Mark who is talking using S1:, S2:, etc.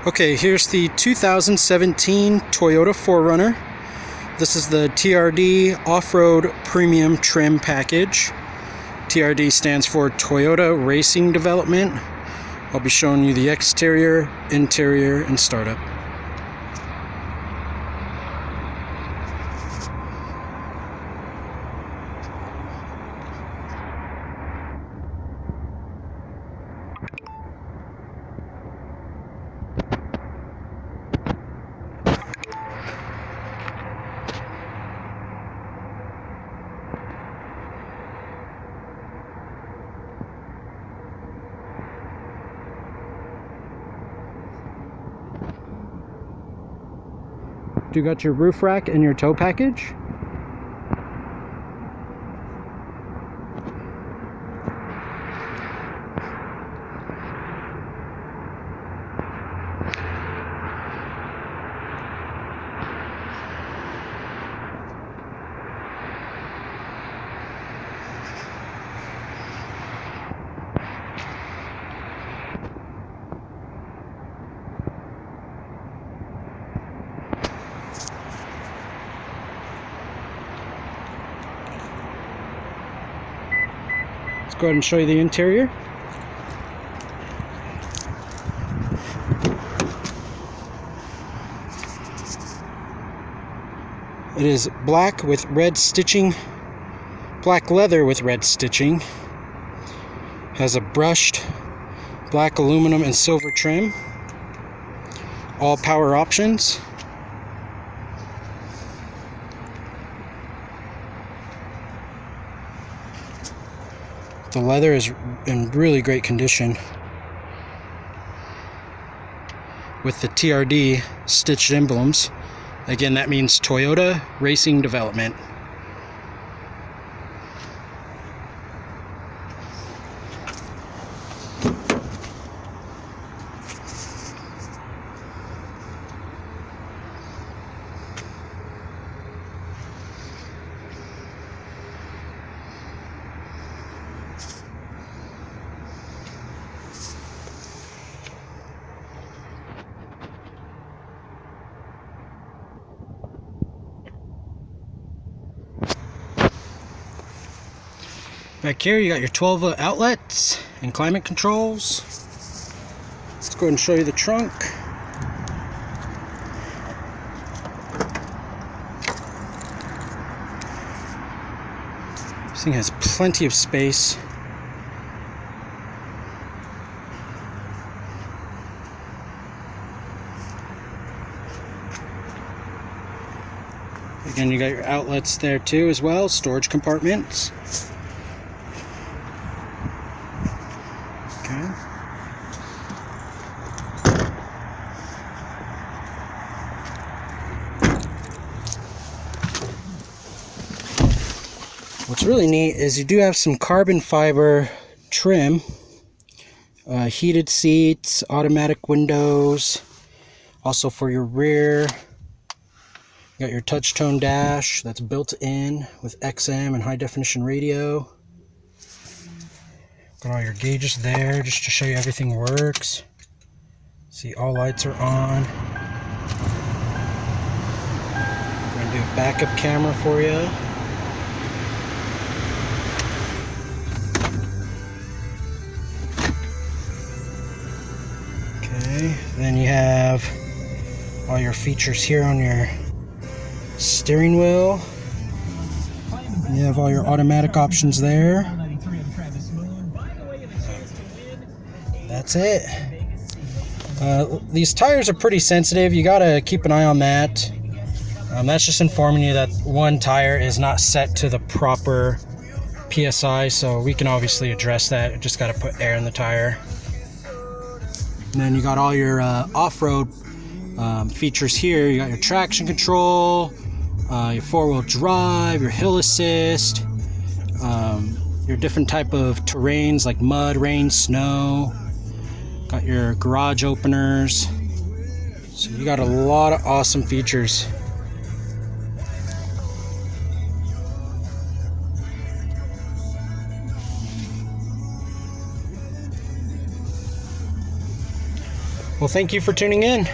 S1: Okay, here's the 2017 Toyota 4Runner. This is the TRD Off-Road Premium Trim Package. TRD stands for Toyota Racing Development. I'll be showing you the exterior, interior, and startup. You got your roof rack and your tow package. Go ahead and show you the interior. It is black with red stitching, black leather with red stitching. Has a brushed black aluminum and silver trim. All power options. The leather is in really great condition with the TRD stitched emblems. Again, that means Toyota Racing Development. Back here you got your 12-volt outlets and climate controls. Let's go ahead and show you the trunk. This thing has plenty of space. Again, you got your outlets there too as well, storage compartments. Okay. What's really neat is you do have some carbon fiber trim, heated seats, automatic windows, also for your rear. You got your touch tone dash that's built in with XM and high definition radio. Got all your gauges there just to show you everything works. See, all lights are on. I'm going to do a backup camera for you. Okay, then you have all your features here on your steering wheel. You have all your automatic options there. That's it. These tires are pretty sensitive. You gotta keep an eye on that. That's just informing you that one tire is not set to the proper PSI, so we can obviously address that. Just gotta put air in the tire. And then you got all your off-road features here. You got your traction control, your four-wheel drive, your hill assist, your different type of terrains like mud, rain, snow. Got your garage openers. So you got a lot of awesome features. Well, thank you for tuning in.